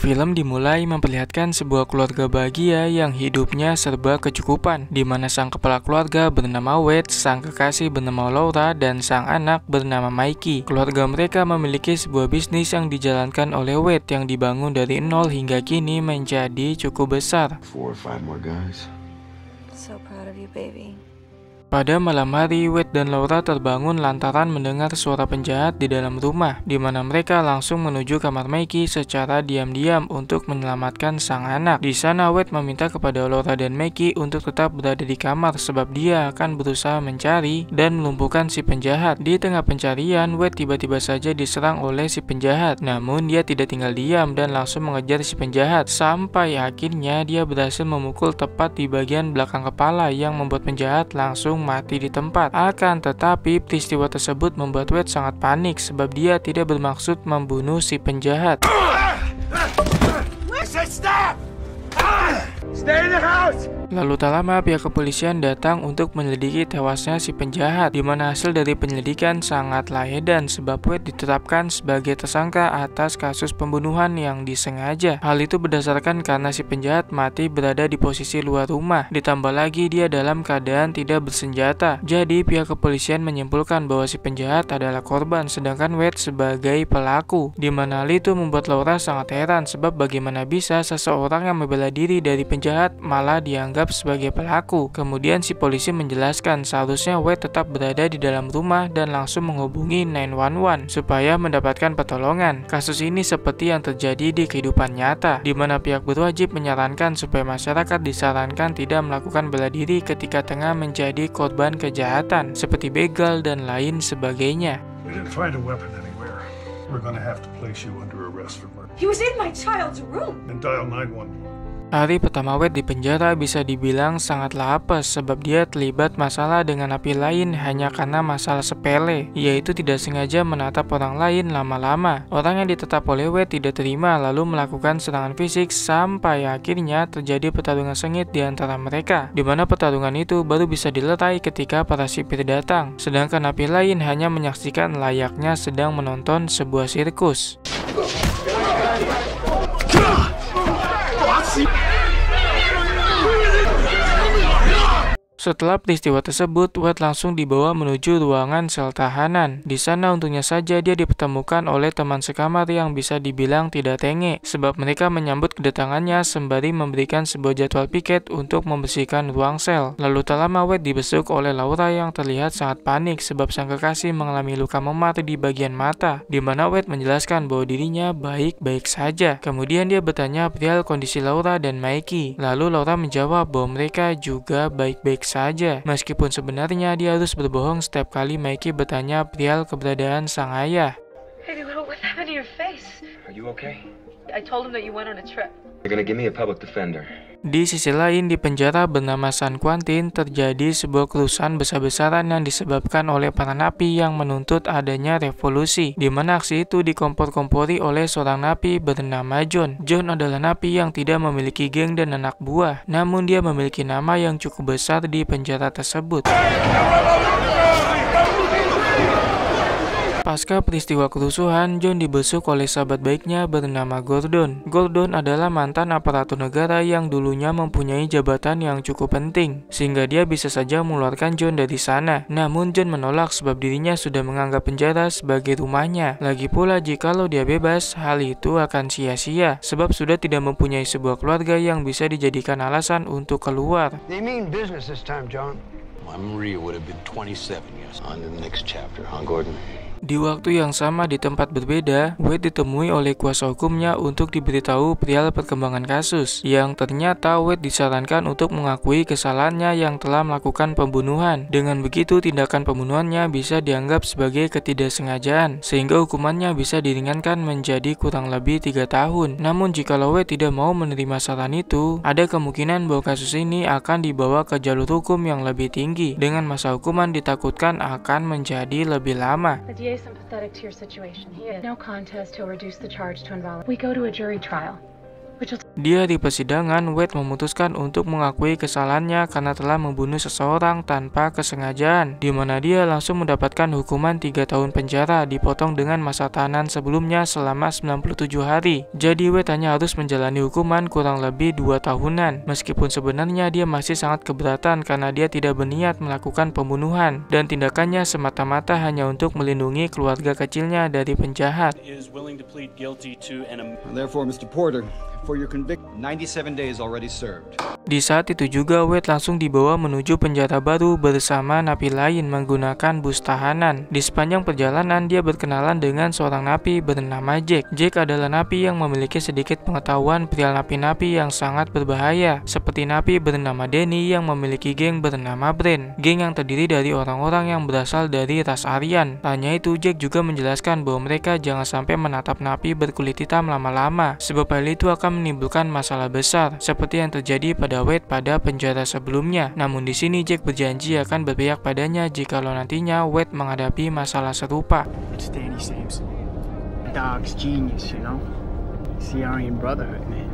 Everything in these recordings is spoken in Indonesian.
Film dimulai memperlihatkan sebuah keluarga bahagia yang hidupnya serba kecukupan, di mana sang kepala keluarga bernama Wade, sang kekasih bernama Laura, dan sang anak bernama Mikey. Keluarga mereka memiliki sebuah bisnis yang dijalankan oleh Wade yang dibangun dari nol hingga kini menjadi cukup besar. 4 or 5 more guys. So proud of you, baby. Pada malam hari, Wade dan Laura terbangun lantaran mendengar suara penjahat di dalam rumah, di mana mereka langsung menuju kamar Mikey secara diam-diam untuk menyelamatkan sang anak. Di sana, Wade meminta kepada Laura dan Mikey untuk tetap berada di kamar sebab dia akan berusaha mencari dan melumpuhkan si penjahat. Di tengah pencarian, Wade tiba-tiba saja diserang oleh si penjahat. Namun dia tidak tinggal diam dan langsung mengejar si penjahat sampai akhirnya dia berhasil memukul tepat di bagian belakang kepala yang membuat penjahat langsung mati di tempat. Akan tetapi peristiwa tersebut membuat Wade sangat panik sebab dia tidak bermaksud membunuh si penjahat. Stay in the house! Lalu tak lama pihak kepolisian datang untuk menyelidiki tewasnya si penjahat, di mana hasil dari penyelidikan sangatlah edan sebab Wade ditetapkan sebagai tersangka atas kasus pembunuhan yang disengaja. Hal itu berdasarkan karena si penjahat mati berada di posisi luar rumah, ditambah lagi dia dalam keadaan tidak bersenjata. Jadi pihak kepolisian menyimpulkan bahwa si penjahat adalah korban sedangkan Wade sebagai pelaku, di mana hal itu membuat Laura sangat heran sebab bagaimana bisa seseorang yang membela diri dari penjahat malah dianggap sebagai pelaku. Kemudian si polisi menjelaskan seharusnya Wade tetap berada di dalam rumah dan langsung menghubungi 911 supaya mendapatkan pertolongan. Kasus ini seperti yang terjadi di kehidupan nyata, di mana pihak berwajib menyarankan supaya masyarakat disarankan tidak melakukan bela diri ketika tengah menjadi korban kejahatan seperti begal dan lain sebagainya. We didn't find a weapon anywhere. We're gonna have to place you under arrest for murder. He was in my child's room. And dial 911. Hari pertama Wade di penjara bisa dibilang sangatlah apes sebab dia terlibat masalah dengan napi lain hanya karena masalah sepele, yaitu tidak sengaja menatap orang lain lama-lama. Orang yang ditetap oleh Wade tidak terima lalu melakukan serangan fisik sampai akhirnya terjadi pertarungan sengit di antara mereka, di mana pertarungan itu baru bisa dilerai ketika para sipir datang, sedangkan napi lain hanya menyaksikan layaknya sedang menonton sebuah sirkus. Setelah peristiwa tersebut, Wade langsung dibawa menuju ruangan sel tahanan. Di sana untungnya saja dia dipertemukan oleh teman sekamar yang bisa dibilang tidak tenge, sebab mereka menyambut kedatangannya sembari memberikan sebuah jadwal piket untuk membersihkan ruang sel. Lalu tak lama Wade dibesuk oleh Laura yang terlihat sangat panik sebab sang kekasih mengalami luka memar di bagian mata, di mana Wade menjelaskan bahwa dirinya baik-baik saja. Kemudian dia bertanya perihal kondisi Laura dan Mikey. Lalu Laura menjawab bahwa mereka juga baik-baik saja, meskipun sebenarnya dia harus berbohong setiap kali Mikey bertanya perihal keberadaan sang ayah. Baby, what happened to your face? Are you okay? I told him that you went on a trip. You're gonna give me a public defender. Di sisi lain, di penjara bernama San Quentin terjadi sebuah kerusuhan besar-besaran yang disebabkan oleh para napi yang menuntut adanya revolusi, di mana aksi itu dikompor-kompori oleh seorang napi bernama John. John adalah napi yang tidak memiliki geng dan anak buah, namun dia memiliki nama yang cukup besar di penjara tersebut. Pasca peristiwa kerusuhan, John dibesuk oleh sahabat baiknya bernama Gordon. Gordon adalah mantan aparatur negara yang dulunya mempunyai jabatan yang cukup penting, sehingga dia bisa saja mengeluarkan John dari sana. Namun John menolak sebab dirinya sudah menganggap penjara sebagai rumahnya. Lagi pula jikalau dia bebas, hal itu akan sia-sia, sebab sudah tidak mempunyai sebuah keluarga yang bisa dijadikan alasan untuk keluar. They mean business this time, John. My Maria would have been 27 years. On to the next chapter, huh, Gordon? Di waktu yang sama di tempat berbeda, Wade ditemui oleh kuasa hukumnya untuk diberitahu perihal perkembangan kasus, yang ternyata Wade disarankan untuk mengakui kesalahannya yang telah melakukan pembunuhan. Dengan begitu, tindakan pembunuhannya bisa dianggap sebagai ketidaksengajaan, sehingga hukumannya bisa diringankan menjadi kurang lebih 3 tahun. Namun jika Wade tidak mau menerima saran itu, ada kemungkinan bahwa kasus ini akan dibawa ke jalur hukum yang lebih tinggi, dengan masa hukuman ditakutkan akan menjadi lebih lama. The DA is sympathetic to your situation. He is no contest. He'll reduce the charge to involuntary. We go to a jury trial. Di hari persidangan, Wade memutuskan untuk mengakui kesalahannya karena telah membunuh seseorang tanpa kesengajaan, di mana dia langsung mendapatkan hukuman 3 tahun penjara dipotong dengan masa tahanan sebelumnya selama 97 hari. Jadi Wade hanya harus menjalani hukuman kurang lebih 2 tahunan, meskipun sebenarnya dia masih sangat keberatan karena dia tidak berniat melakukan pembunuhan, dan tindakannya semata-mata hanya untuk melindungi keluarga kecilnya dari penjahat. Therefore, Mr. Porter, for your conviction, 97 days already served. Di saat itu juga Wade langsung dibawa menuju penjara baru bersama napi lain menggunakan bus tahanan. Di sepanjang perjalanan dia berkenalan dengan seorang napi bernama Jack. Jack adalah napi yang memiliki sedikit pengetahuan perihal napi-napi yang sangat berbahaya, seperti napi bernama Danny yang memiliki geng bernama Brand, geng yang terdiri dari orang-orang yang berasal dari ras Aryan. Hanya itu, Jack juga menjelaskan bahwa mereka jangan sampai menatap napi berkulit hitam lama-lama, sebab hal itu akan menimbulkan masalah besar, seperti yang terjadi pada Wade pada penjara sebelumnya. Namun di sini Jack berjanji akan berpihak padanya jikalau nantinya Wade menghadapi masalah serupa. It's Danny Samson. Dog's genius, you know. It's the Aryan Brotherhood, man.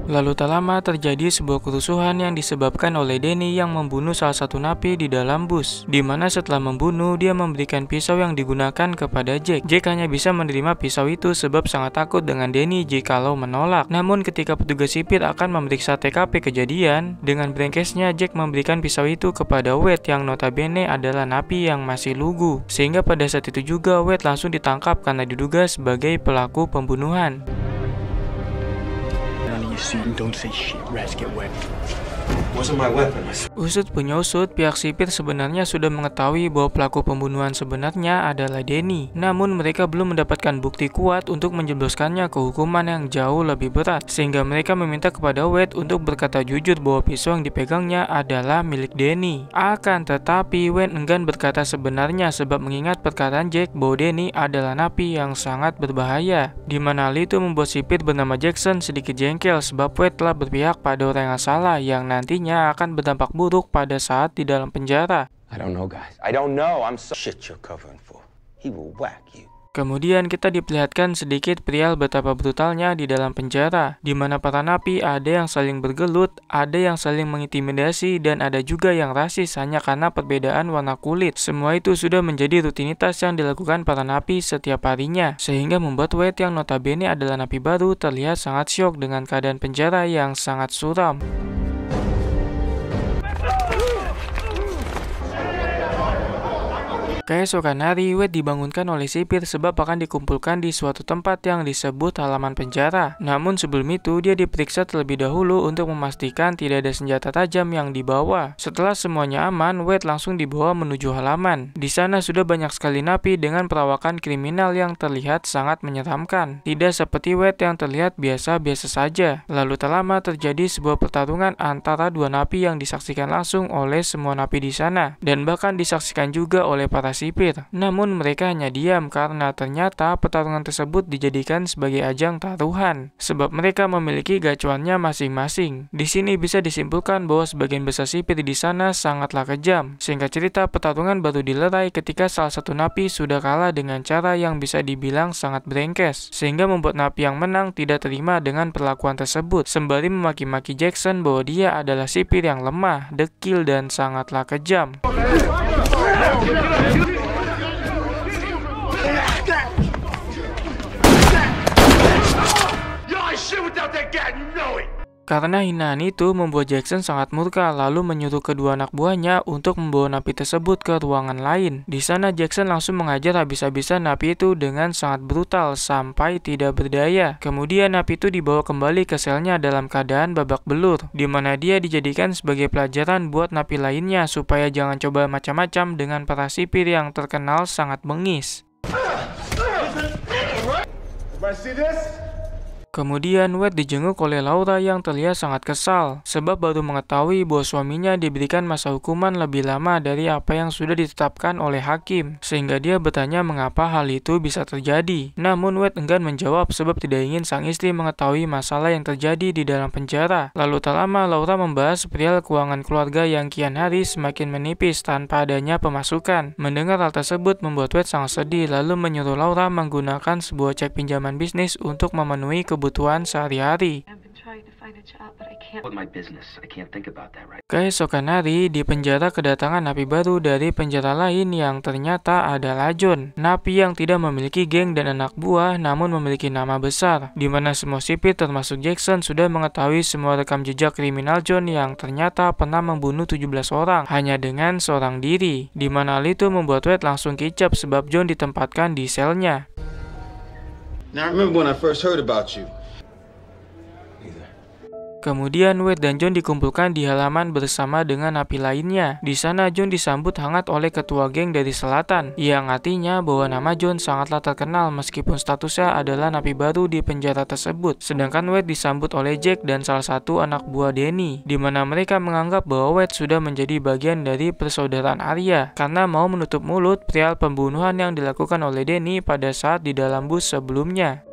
Lalu tak lama terjadi sebuah kerusuhan yang disebabkan oleh Danny yang membunuh salah satu napi di dalam bus, di mana setelah membunuh dia memberikan pisau yang digunakan kepada Jack. Jack hanya bisa menerima pisau itu sebab sangat takut dengan Danny jikalau menolak. Namun ketika petugas sipir akan memeriksa TKP kejadian, dengan brengkesnya Jack memberikan pisau itu kepada Wade yang notabene adalah napi yang masih lugu, sehingga pada saat itu juga Wade langsung ditangkap karena diduga sebagai pelaku pembunuhan. Don't say shit, rats get wet. Wasn't my weapon. Usut punya usut, pihak sipir sebenarnya sudah mengetahui bahwa pelaku pembunuhan sebenarnya adalah Danny. Namun mereka belum mendapatkan bukti kuat untuk menjebloskannya ke hukuman yang jauh lebih berat, sehingga mereka meminta kepada Wade untuk berkata jujur bahwa pisau yang dipegangnya adalah milik Danny. Akan tetapi Wade enggan berkata sebenarnya sebab mengingat perkataan Jack bahwa Danny adalah napi yang sangat berbahaya, di mana hal itu membuat sipir bernama Jackson sedikit jengkel sebab Wade telah berpihak pada orang yang salah yang nantinya akan berdampak buruk pada saat di dalam penjara. I don't know, guys. I don't know. I'm so shit you're covering for. He will whack you. Kemudian kita diperlihatkan sedikit perihal betapa brutalnya di dalam penjara, di mana para napi ada yang saling bergelut, ada yang saling mengintimidasi, dan ada juga yang rasis hanya karena perbedaan warna kulit. Semua itu sudah menjadi rutinitas yang dilakukan para napi setiap harinya, sehingga membuat Wade yang notabene adalah napi baru terlihat sangat syok dengan keadaan penjara yang sangat suram. Keesokan hari, Wade dibangunkan oleh sipir sebab akan dikumpulkan di suatu tempat yang disebut halaman penjara. Namun sebelum itu, dia diperiksa terlebih dahulu untuk memastikan tidak ada senjata tajam yang dibawa. Setelah semuanya aman, Wade langsung dibawa menuju halaman. Di sana sudah banyak sekali napi dengan perawakan kriminal yang terlihat sangat menyeramkan. Tidak seperti Wade yang terlihat biasa-biasa saja. Lalu tak lama terjadi sebuah pertarungan antara dua napi yang disaksikan langsung oleh semua napi di sana, dan bahkan disaksikan juga oleh para sipir. Namun mereka hanya diam karena ternyata pertarungan tersebut dijadikan sebagai ajang taruhan, sebab mereka memiliki gacuannya masing-masing. Di sini bisa disimpulkan bahwa sebagian besar sipir di sana sangatlah kejam, sehingga cerita pertarungan baru dilerai ketika salah satu napi sudah kalah dengan cara yang bisa dibilang sangat brengkes, sehingga membuat napi yang menang tidak terima dengan perlakuan tersebut, sembari memaki-maki Jackson bahwa dia adalah sipir yang lemah, dekil, dan sangatlah kejam. Karena hinaan itu membuat Jackson sangat murka, lalu menyuruh kedua anak buahnya untuk membawa napi tersebut ke ruangan lain. Di sana Jackson langsung mengajar habis-habisan napi itu dengan sangat brutal sampai tidak berdaya. Kemudian napi itu dibawa kembali ke selnya dalam keadaan babak belur, di mana dia dijadikan sebagai pelajaran buat napi lainnya supaya jangan coba macam-macam dengan para sipir yang terkenal sangat bengis. Kemudian Wade dijenguk oleh Laura yang terlihat sangat kesal, sebab baru mengetahui bahwa suaminya diberikan masa hukuman lebih lama dari apa yang sudah ditetapkan oleh hakim, sehingga dia bertanya mengapa hal itu bisa terjadi. Namun Wade enggan menjawab sebab tidak ingin sang istri mengetahui masalah yang terjadi di dalam penjara. Lalu tak lama Laura membahas perihal keuangan keluarga yang kian hari semakin menipis tanpa adanya pemasukan. Mendengar hal tersebut membuat Wade sangat sedih, lalu menyuruh Laura menggunakan sebuah cek pinjaman bisnis untuk memenuhi kebutuhan sehari-hari. trying to find a job, but I can't. With my business, I can't think about that right. Keesokan hari, di penjara kedatangan napi baru dari penjara lain yang ternyata adalah John. Napi yang tidak memiliki geng dan anak buah namun memiliki nama besar, di mana semua sipir termasuk Jackson sudah mengetahui semua rekam jejak kriminal John yang ternyata pernah membunuh 17 orang hanya dengan seorang diri, di mana hal itu membuat Wade langsung kicap sebab John ditempatkan di selnya. Now I remember when I first heard about you. Kemudian Wade dan John dikumpulkan di halaman bersama dengan napi lainnya. Di sana John disambut hangat oleh ketua geng dari selatan, yang artinya bahwa nama John sangatlah terkenal meskipun statusnya adalah napi baru di penjara tersebut. Sedangkan Wade disambut oleh Jack dan salah satu anak buah Danny, di mana mereka menganggap bahwa Wade sudah menjadi bagian dari persaudaraan Arya karena mau menutup mulut perihal pembunuhan yang dilakukan oleh Danny pada saat di dalam bus sebelumnya.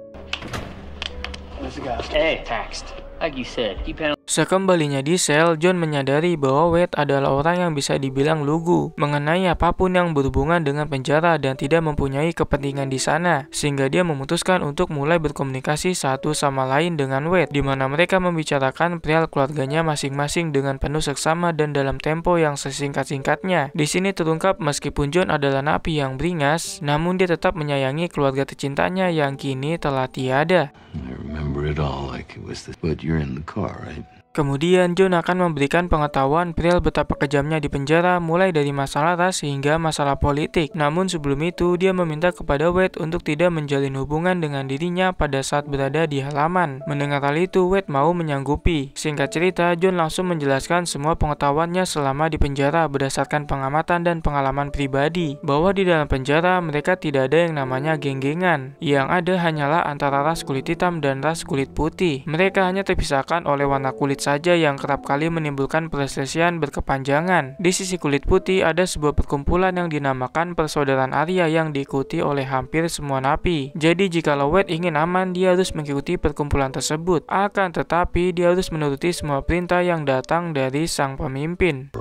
Hey, text. Like you said, keep handling. Sekembalinya di sel, John menyadari bahwa Wade adalah orang yang bisa dibilang lugu mengenai apapun yang berhubungan dengan penjara dan tidak mempunyai kepentingan di sana, sehingga dia memutuskan untuk mulai berkomunikasi satu sama lain dengan Wade, di mana mereka membicarakan perihal keluarganya masing-masing dengan penuh seksama dan dalam tempo yang sesingkat-singkatnya. Di sini terungkap meskipun John adalah napi yang beringas, namun dia tetap menyayangi keluarga tercintanya yang kini telah tiada. I remember it all like it was but you're in the car, right? Kemudian John akan memberikan pengetahuan perihal betapa kejamnya di penjara, mulai dari masalah ras hingga masalah politik. Namun sebelum itu dia meminta kepada Wade untuk tidak menjalin hubungan dengan dirinya pada saat berada di halaman. Mendengar hal itu, Wade mau menyanggupi. Singkat cerita, John langsung menjelaskan semua pengetahuannya selama di penjara berdasarkan pengamatan dan pengalaman pribadi, bahwa di dalam penjara mereka tidak ada yang namanya geng-gengan. Yang ada hanyalah antara ras kulit hitam dan ras kulit putih. Mereka hanya terpisahkan oleh warna kulit saja yang kerap kali menimbulkan perselisihan berkepanjangan. Di sisi kulit putih ada sebuah perkumpulan yang dinamakan Persaudaraan Arya yang diikuti oleh hampir semua napi. Jadi jikalau Wade ingin aman, dia harus mengikuti perkumpulan tersebut. Akan tetapi dia harus menuruti semua perintah yang datang dari sang pemimpin.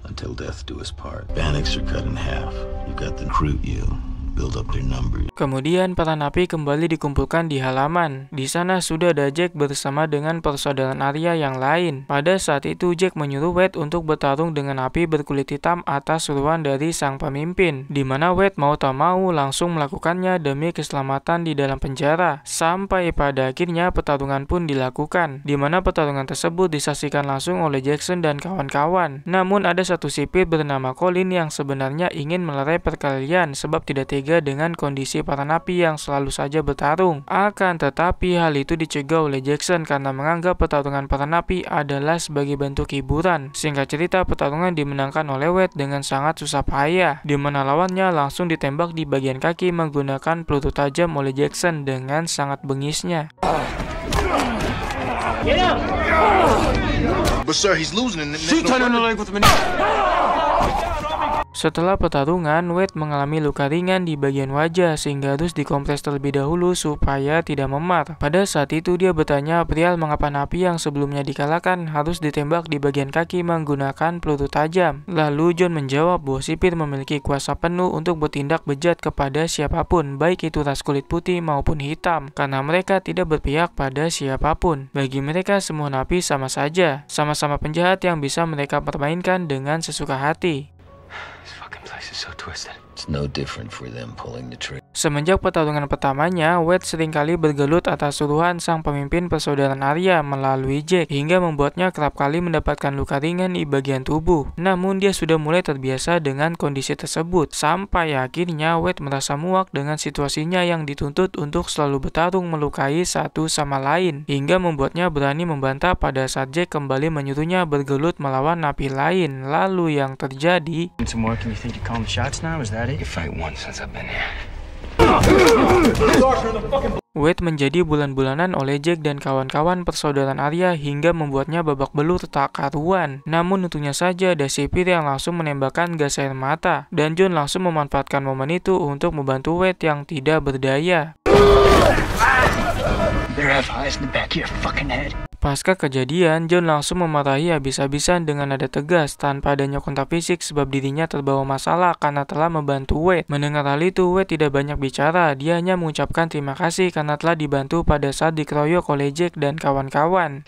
Until death do us part. Bandits are cut in half. You got to recruit you. Build up their numbers. Kemudian para napi kembali dikumpulkan di halaman. Di sana sudah ada Jack bersama dengan persaudaraan Arya yang lain. Pada saat itu Jack menyuruh Wade untuk bertarung dengan napi berkulit hitam atas suruhan dari sang pemimpin, di mana Wade mau tak mau langsung melakukannya demi keselamatan di dalam penjara. Sampai pada akhirnya pertarungan pun dilakukan, di mana pertarungan tersebut disaksikan langsung oleh Jackson dan kawan-kawan. Namun ada satu sipir bernama Colin yang sebenarnya ingin melerai perkelahian sebab tidak tega dengan kondisi para napi yang selalu saja bertarung. Akan tetapi hal itu dicegah oleh Jackson karena menganggap pertarungan para napi adalah sebagai bentuk hiburan. Singkat cerita, pertarungan dimenangkan oleh Wade dengan sangat susah payah, di mana lawannya langsung ditembak di bagian kaki menggunakan peluru tajam oleh Jackson dengan sangat bengisnya. But sir, he's losing and Setelah pertarungan, Wade mengalami luka ringan di bagian wajah sehingga harus dikompres terlebih dahulu supaya tidak memar. Pada saat itu dia bertanya perihal mengapa napi yang sebelumnya dikalahkan harus ditembak di bagian kaki menggunakan peluru tajam. Lalu John menjawab bahwa sipir memiliki kuasa penuh untuk bertindak bejat kepada siapapun, baik itu ras kulit putih maupun hitam, karena mereka tidak berpihak pada siapapun. Bagi mereka semua napi sama saja, sama-sama penjahat yang bisa mereka permainkan dengan sesuka hati. This fucking place is so twisted. It's no different for them pulling the trigger. Semenjak pertarungan pertamanya, Wade seringkali bergelut atas suruhan sang pemimpin persaudaraan Arya melalui Jack, hingga membuatnya kerap kali mendapatkan luka ringan di bagian tubuh. Namun dia sudah mulai terbiasa dengan kondisi tersebut, sampai akhirnya Wade merasa muak dengan situasinya yang dituntut untuk selalu bertarung melukai satu sama lain, hingga membuatnya berani membantah pada saat Jack kembali menyuruhnya bergelut melawan napi lain. Lalu yang terjadi, You fight once since I've been here. Wade menjadi bulan-bulanan oleh Jack dan kawan-kawan persaudaraan Arya hingga membuatnya babak belur tak karuan. Namun untungnya saja ada sipir yang langsung menembakkan gas air mata, dan John langsung memanfaatkan momen itu untuk membantu Wade yang tidak berdaya. Pasca kejadian, John langsung memarahi habis-habisan dengan nada tegas tanpa adanya kontak fisik sebab dirinya terbawa masalah karena telah membantu Wade. Mendengar hal itu, Wade tidak banyak bicara. Dia hanya mengucapkan terima kasih karena telah dibantu pada saat dikeroyok oleh Jack dan kawan-kawan.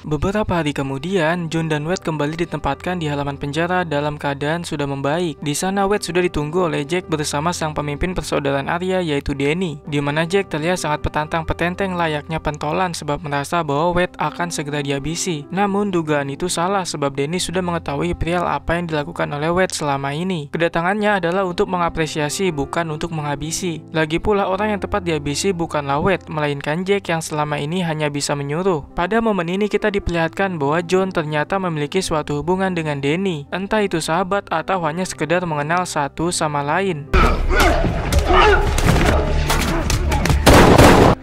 Beberapa hari kemudian, John dan Wade kembali ditempatkan di halaman penjara dalam keadaan sudah membaik. Di sana Wade sudah ditunggu oleh Jack bersama sang pemimpin persaudaraan Arya yaitu Danny, di mana Jack terlihat sangat petantang-petenteng layaknya pentolan sebab merasa bahwa Wade akan segera dihabisi. Namun dugaan itu salah sebab Danny sudah mengetahui perihal apa yang dilakukan oleh Wade selama ini. Kedatangannya adalah untuk mengapresiasi bukan untuk menghabisi. Lagi pula orang yang tepat dihabisi bukanlah Wade, melainkan Jack yang selama ini hanya bisa menyuruh. Pada momen ini kita diperlihatkan bahwa John ternyata memiliki suatu hubungan dengan Danny, entah itu sahabat atau hanya sekedar mengenal satu sama lain.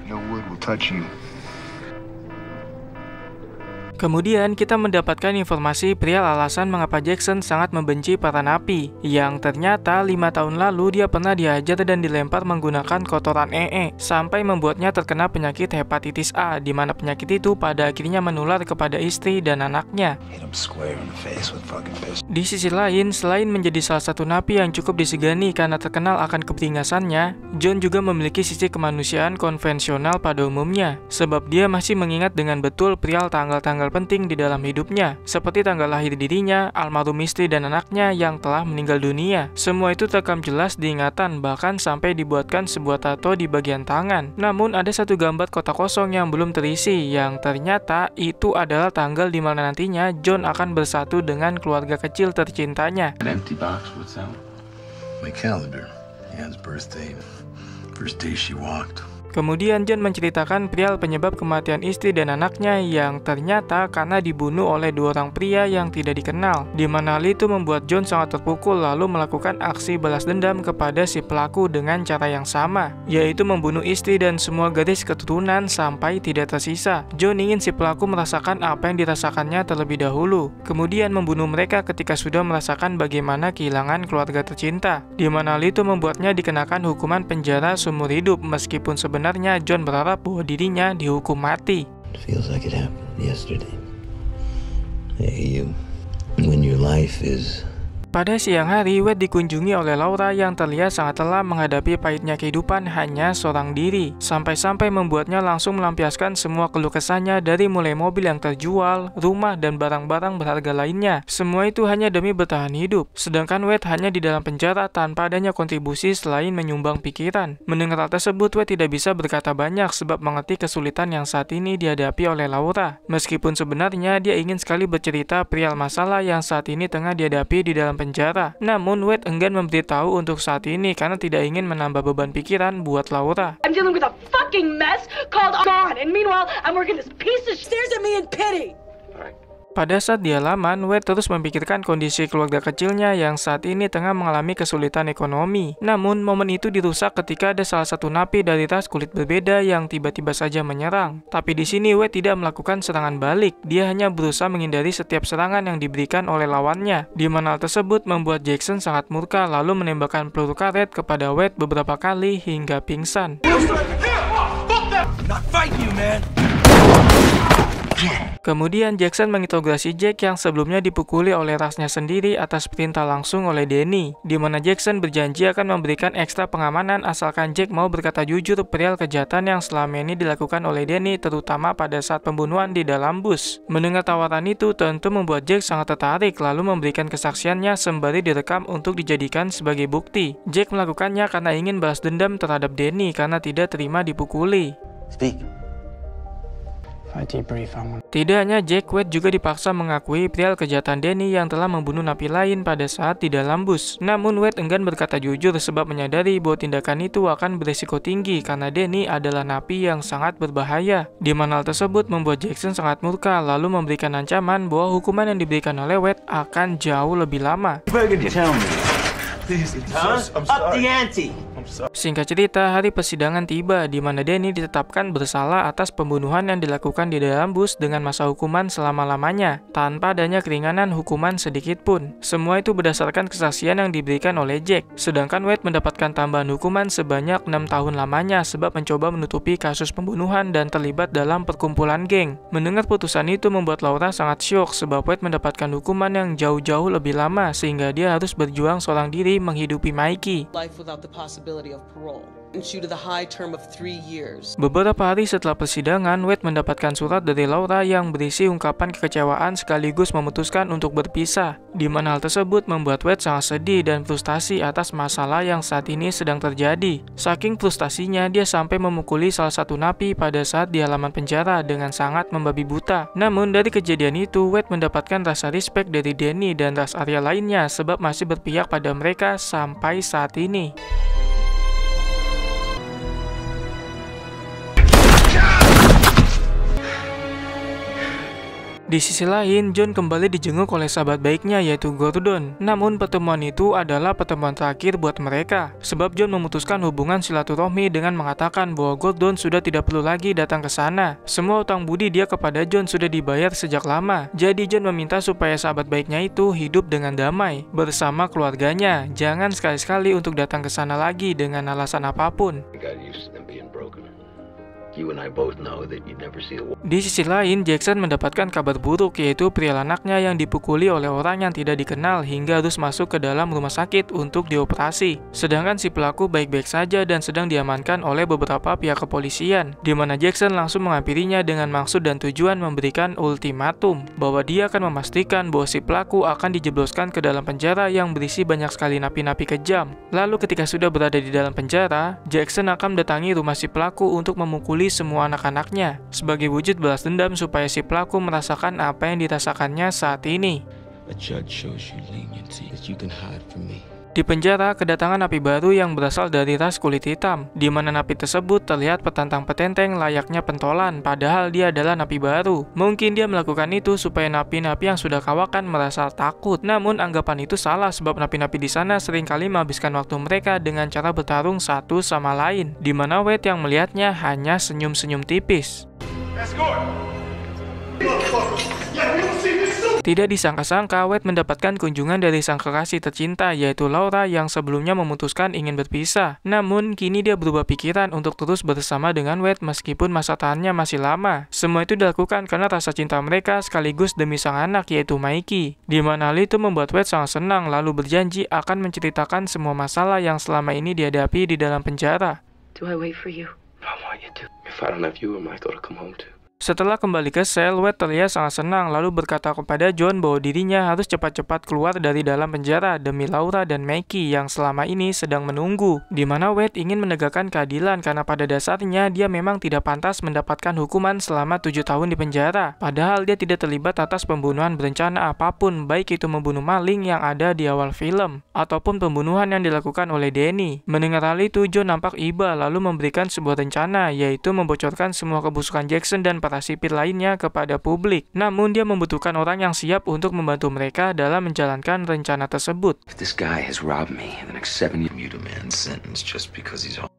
No wood will touch you. Kemudian kita mendapatkan informasi perihal alasan mengapa Jackson sangat membenci para napi, yang ternyata 5 tahun lalu dia pernah dihajar dan dilempar menggunakan kotoran sampai membuatnya terkena penyakit hepatitis A, di mana penyakit itu pada akhirnya menular kepada istri dan anaknya. Di sisi lain, selain menjadi salah satu napi yang cukup disegani karena terkenal akan keberingasannya, John juga memiliki sisi kemanusiaan konvensional pada umumnya, sebab dia masih mengingat dengan betul perihal tanggal-tanggal penting di dalam hidupnya, seperti tanggal lahir dirinya, almarhum istri dan anaknya yang telah meninggal dunia. Semua itu terekam jelas diingatan, bahkan sampai dibuatkan sebuah tato di bagian tangan. Namun ada satu gambar kotak kosong yang belum terisi, yang ternyata itu adalah tanggal di mana nantinya John akan bersatu dengan keluarga kecil tercintanya. My calendar. Anne's birthday. First day she walked. Kemudian John menceritakan perihal penyebab kematian istri dan anaknya yang ternyata karena dibunuh oleh 2 orang pria yang tidak dikenal, di mana hal itu membuat John sangat terpukul lalu melakukan aksi balas dendam kepada si pelaku dengan cara yang sama, yaitu membunuh istri dan semua garis keturunan sampai tidak tersisa. John ingin si pelaku merasakan apa yang dirasakannya terlebih dahulu, kemudian membunuh mereka ketika sudah merasakan bagaimana kehilangan keluarga tercinta, di mana hal itu membuatnya dikenakan hukuman penjara seumur hidup meskipun sebenarnya John berharap bahwa dirinya dihukum mati. Feels like it happened yesterday. Hey, you. When your life is Pada siang hari, Wade dikunjungi oleh Laura yang terlihat sangat lelah menghadapi pahitnya kehidupan hanya seorang diri, sampai-sampai membuatnya langsung melampiaskan semua keluh kesahnya dari mulai mobil yang terjual, rumah, dan barang-barang berharga lainnya. Semua itu hanya demi bertahan hidup, sedangkan Wade hanya di dalam penjara tanpa adanya kontribusi selain menyumbang pikiran. Mendengar hal tersebut, Wade tidak bisa berkata banyak sebab mengerti kesulitan yang saat ini dihadapi oleh Laura. Meskipun sebenarnya dia ingin sekali bercerita perihal masalah yang saat ini tengah dihadapi di dalam penjara. Namun Wade enggan memberitahu untuk saat ini karena tidak ingin menambah beban pikiran buat Laura. I'm dealing with a fucking mess called God, and meanwhile I'm working this piece of stares at me in pity. Pada saat di halaman, Wade terus memikirkan kondisi keluarga kecilnya yang saat ini tengah mengalami kesulitan ekonomi. Namun, momen itu dirusak ketika ada salah satu napi dari ras kulit berbeda yang tiba-tiba saja menyerang. Tapi di sini Wade tidak melakukan serangan balik. Dia hanya berusaha menghindari setiap serangan yang diberikan oleh lawannya. Di mana hal tersebut membuat Jackson sangat murka lalu menembakkan peluru karet kepada Wade beberapa kali hingga pingsan. Kemudian Jackson menginterogasi Jack yang sebelumnya dipukuli oleh rasnya sendiri atas perintah langsung oleh Danny, di mana Jackson berjanji akan memberikan ekstra pengamanan asalkan Jack mau berkata jujur perihal kejahatan yang selama ini dilakukan oleh Danny, terutama pada saat pembunuhan di dalam bus. Mendengar tawaran itu tentu membuat Jack sangat tertarik lalu memberikan kesaksiannya sembari direkam untuk dijadikan sebagai bukti. Jack melakukannya karena ingin balas dendam terhadap Danny karena tidak terima dipukuli. Tidak hanya Jack, Wade juga dipaksa mengakui perihal kejahatan Danny yang telah membunuh napi lain pada saat di dalam bus. Namun Wade enggan berkata jujur sebab menyadari bahwa tindakan itu akan berisiko tinggi karena Danny adalah napi yang sangat berbahaya. Di mana hal tersebut membuat Jackson sangat murka lalu memberikan ancaman bahwa hukuman yang diberikan oleh Wade akan jauh lebih lama. Singkat cerita, hari persidangan tiba di mana Danny ditetapkan bersalah atas pembunuhan yang dilakukan di dalam bus dengan masa hukuman selama-lamanya, tanpa adanya keringanan hukuman sedikit pun. Semua itu berdasarkan kesaksian yang diberikan oleh Jack. Sedangkan Wade mendapatkan tambahan hukuman sebanyak 6 tahun lamanya sebab mencoba menutupi kasus pembunuhan dan terlibat dalam perkumpulan geng. Mendengar putusan itu membuat Laura sangat syok sebab Wade mendapatkan hukuman yang jauh-jauh lebih lama sehingga dia harus berjuang seorang diri menghidupi Mikey. Beberapa hari setelah persidangan, Wade mendapatkan surat dari Laura yang berisi ungkapan kekecewaan sekaligus memutuskan untuk berpisah, di mana hal tersebut membuat Wade sangat sedih dan frustasi atas masalah yang saat ini sedang terjadi. Saking frustasinya, dia sampai memukuli salah satu napi pada saat di halaman penjara dengan sangat membabi buta. Namun dari kejadian itu, Wade mendapatkan rasa respect dari Danny dan ras area lainnya sebab masih berpihak pada mereka sampai saat ini. Di sisi lain, John kembali dijenguk oleh sahabat baiknya yaitu Gordon. Namun pertemuan itu adalah pertemuan terakhir buat mereka, sebab John memutuskan hubungan silaturahmi dengan mengatakan bahwa Gordon sudah tidak perlu lagi datang ke sana. Semua utang budi dia kepada John sudah dibayar sejak lama. Jadi John meminta supaya sahabat baiknya itu hidup dengan damai bersama keluarganya. Jangan sekali-sekali untuk datang ke sana lagi dengan alasan apapun. Di sisi lain, Jackson mendapatkan kabar buruk yaitu pria anaknya yang dipukuli oleh orang yang tidak dikenal hingga harus masuk ke dalam rumah sakit untuk dioperasi. Sedangkan si pelaku baik-baik saja dan sedang diamankan oleh beberapa pihak kepolisian, di mana Jackson langsung menghampirinya dengan maksud dan tujuan memberikan ultimatum bahwa dia akan memastikan bahwa si pelaku akan dijebloskan ke dalam penjara yang berisi banyak sekali napi-napi kejam. Lalu ketika sudah berada di dalam penjara, Jackson akan mendatangi rumah si pelaku untuk memukuli semua anak-anaknya sebagai wujud balas dendam supaya si pelaku merasakan apa yang dirasakannya saat ini. Di penjara, kedatangan napi baru yang berasal dari ras kulit hitam, di mana napi tersebut terlihat petantang petenteng layaknya pentolan, padahal dia adalah napi baru. Mungkin dia melakukan itu supaya napi-napi yang sudah kawakan merasa takut. Namun anggapan itu salah sebab napi-napi di sana seringkali menghabiskan waktu mereka dengan cara bertarung satu sama lain, di mana Wade yang melihatnya hanya senyum-senyum tipis. Tidak disangka-sangka, Wade mendapatkan kunjungan dari sang kekasih tercinta yaitu Laura yang sebelumnya memutuskan ingin berpisah. Namun kini dia berubah pikiran untuk terus bersama dengan Wade meskipun masa tahannya masih lama. Semua itu dilakukan karena rasa cinta mereka sekaligus demi sang anak yaitu Mikey. Di mana hal itu membuat Wade sangat senang lalu berjanji akan menceritakan semua masalah yang selama ini dihadapi di dalam penjara. Do I wait for you? I want you to. If I don't have you, am I going to come home too? Setelah kembali ke sel, Wade terlihat sangat senang lalu berkata kepada John bahwa dirinya harus cepat-cepat keluar dari dalam penjara demi Laura dan Mikey yang selama ini sedang menunggu. Di mana Wade ingin menegakkan keadilan karena pada dasarnya dia memang tidak pantas mendapatkan hukuman selama 7 tahun di penjara. Padahal dia tidak terlibat atas pembunuhan berencana apapun, baik itu membunuh maling yang ada di awal film ataupun pembunuhan yang dilakukan oleh Danny. Mendengar hal itu, John nampak iba lalu memberikan sebuah rencana yaitu membocorkan semua kebusukan Jackson dan para sipir lainnya kepada publik. Namun dia membutuhkan orang yang siap untuk membantu mereka dalam menjalankan rencana tersebut.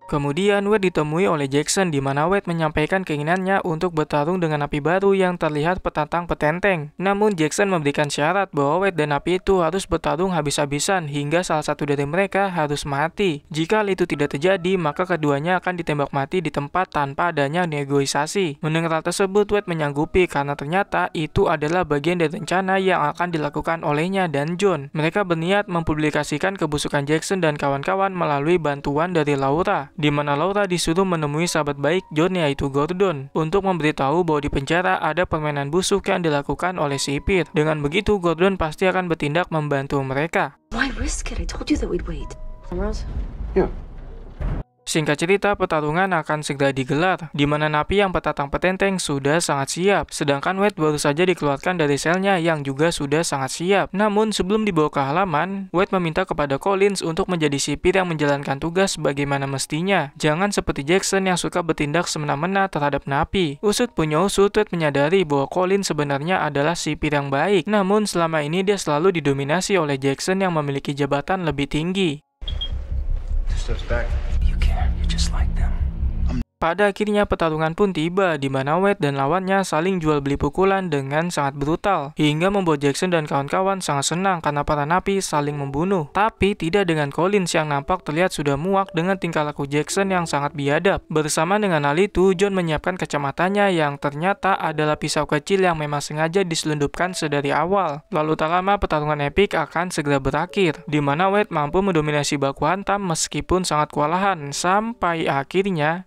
Kemudian Wade ditemui oleh Jackson di mana Wade menyampaikan keinginannya untuk bertarung dengan napi baru yang terlihat petantang petenteng. Namun Jackson memberikan syarat bahwa Wade dan napi itu harus bertarung habis-habisan hingga salah satu dari mereka harus mati. Jika hal itu tidak terjadi, maka keduanya akan ditembak mati di tempat tanpa adanya negosiasi. Mendengar hal tersebut, Wade menyanggupi karena ternyata itu adalah bagian dari rencana yang akan dilakukan olehnya dan John. Mereka berniat mempublikasikan kebusukan Jackson dan kawan-kawan melalui bantuan dari Laura, di mana Laura disuruh menemui sahabat baik John yaitu Gordon untuk memberitahu bahwa di penjara ada permainan busuk yang dilakukan oleh sipir. Dengan begitu, Gordon pasti akan bertindak membantu mereka. Why risk it? I told you that we'd wait. Rose? Yeah. Singkat cerita, pertarungan akan segera digelar, di mana napi yang petantang petenteng sudah sangat siap, sedangkan Wade baru saja dikeluarkan dari selnya yang juga sudah sangat siap. Namun sebelum dibawa ke halaman, Wade meminta kepada Collins untuk menjadi sipir yang menjalankan tugas bagaimana mestinya. Jangan seperti Jackson yang suka bertindak semena-mena terhadap napi. Usut punya usut, Wade menyadari bahwa Collins sebenarnya adalah sipir yang baik. Namun selama ini dia selalu didominasi oleh Jackson yang memiliki jabatan lebih tinggi. Pada akhirnya pertarungan pun tiba, di mana Wade dan lawannya saling jual beli pukulan dengan sangat brutal, hingga membuat Jackson dan kawan-kawan sangat senang karena para napi saling membunuh. Tapi tidak dengan Collins yang nampak terlihat sudah muak dengan tingkah laku Jackson yang sangat biadab. Bersama dengan hal itu, John menyiapkan kacamatanya yang ternyata adalah pisau kecil yang memang sengaja diselundupkan sedari awal. Lalu tak lama pertarungan epik akan segera berakhir, di mana Wade mampu mendominasi baku hantam meskipun sangat kewalahan, sampai akhirnya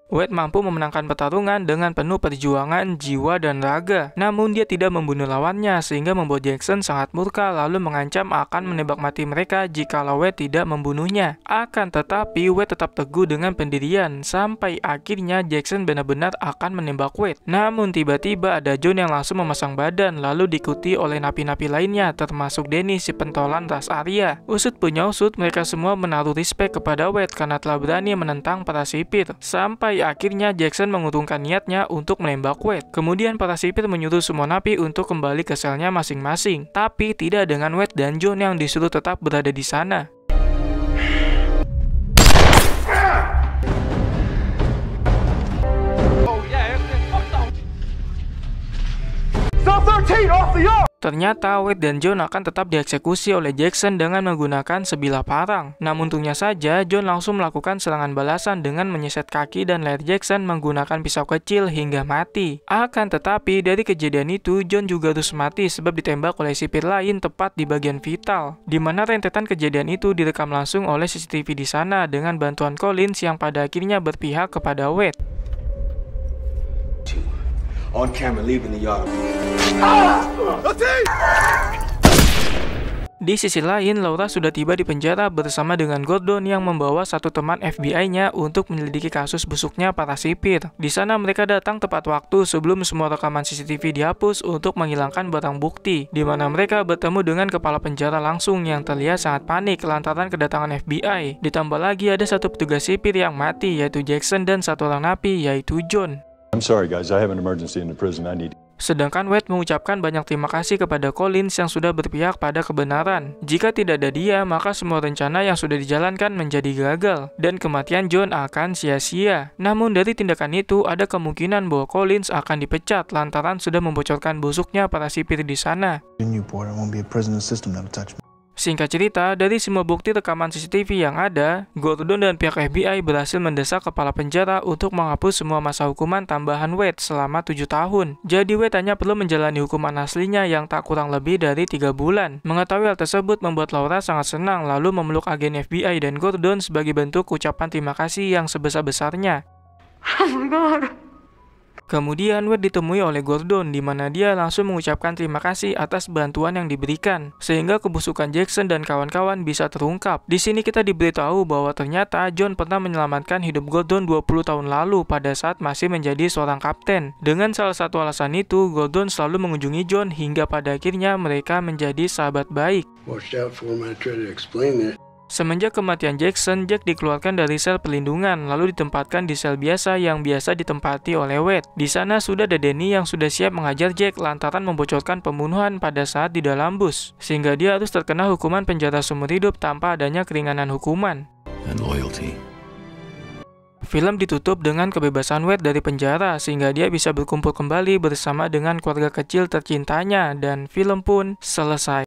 Wade mampu memenangkan pertarungan dengan penuh perjuangan jiwa dan raga. Namun dia tidak membunuh lawannya, sehingga membuat Jackson sangat murka lalu mengancam akan menembak mati mereka jika Wade tidak membunuhnya. Akan tetapi Wade tetap teguh dengan pendirian, sampai akhirnya Jackson benar-benar akan menembak Wade. Namun tiba-tiba ada John yang langsung memasang badan, lalu diikuti oleh napi-napi lainnya termasuk Denny si pentolan ras Arya. Usut punya usut, mereka semua menaruh respect kepada Wade karena telah berani menentang para sipir. Sampai akhirnya Jackson mengurungkan niatnya untuk menembak Wade. Kemudian para sipir menyuruh semua napi untuk kembali ke selnya masing-masing. Tapi tidak dengan Wade dan John yang disuruh tetap berada di sana. Ternyata Wade dan John akan tetap dieksekusi oleh Jackson dengan menggunakan sebilah parang. Namun untungnya saja, John langsung melakukan serangan balasan dengan menyeset kaki dan leher Jackson menggunakan pisau kecil hingga mati. Akan tetapi dari kejadian itu, John juga harus mati sebab ditembak oleh sipir lain tepat di bagian vital, di mana rentetan kejadian itu direkam langsung oleh CCTV di sana dengan bantuan Collins yang pada akhirnya berpihak kepada Wade. On camera leaving the yard. Di sisi lain, Laura sudah tiba di penjara bersama dengan Gordon yang membawa satu teman FBI-nya untuk menyelidiki kasus busuknya para sipir. Di sana mereka datang tepat waktu sebelum semua rekaman CCTV dihapus untuk menghilangkan barang bukti, di mana mereka bertemu dengan kepala penjara langsung yang terlihat sangat panik lantaran kedatangan FBI. Ditambah lagi ada satu petugas sipir yang mati, yaitu Jackson, dan satu orang napi, yaitu John. I'm sorry guys, I have an emergency in the prison. I need... Sedangkan Wade mengucapkan banyak terima kasih kepada Collins yang sudah berpihak pada kebenaran. Jika tidak ada dia, maka semua rencana yang sudah dijalankan menjadi gagal, dan kematian John akan sia-sia. Namun dari tindakan itu, ada kemungkinan bahwa Collins akan dipecat lantaran sudah membocorkan busuknya para sipir di sana. Singkat cerita, dari semua bukti rekaman CCTV yang ada, Gordon dan pihak FBI berhasil mendesak kepala penjara untuk menghapus semua masa hukuman tambahan Wade selama 7 tahun. Jadi Wade hanya perlu menjalani hukuman aslinya yang tak kurang lebih dari 3 bulan. Mengetahui hal tersebut membuat Laura sangat senang lalu memeluk agen FBI dan Gordon sebagai bentuk ucapan terima kasih yang sebesar-besarnya. Oh my God. Kemudian Wade ditemui oleh Gordon, di mana dia langsung mengucapkan terima kasih atas bantuan yang diberikan, sehingga kebusukan Jackson dan kawan-kawan bisa terungkap. Di sini kita diberitahu bahwa ternyata John pernah menyelamatkan hidup Gordon 20 tahun lalu pada saat masih menjadi seorang kapten. Dengan salah satu alasan itu, Gordon selalu mengunjungi John hingga pada akhirnya mereka menjadi sahabat baik. Watch out for him, I try to explain it. Semenjak kematian Jackson, Jack dikeluarkan dari sel perlindungan lalu ditempatkan di sel biasa yang biasa ditempati oleh Wade. Di sana sudah ada Denny yang sudah siap mengajar Jack lantaran membocorkan pembunuhan pada saat di dalam bus, sehingga dia harus terkena hukuman penjara seumur hidup tanpa adanya keringanan hukuman. And loyalty. Film ditutup dengan kebebasan Wade dari penjara sehingga dia bisa berkumpul kembali bersama dengan keluarga kecil tercintanya, dan film pun selesai.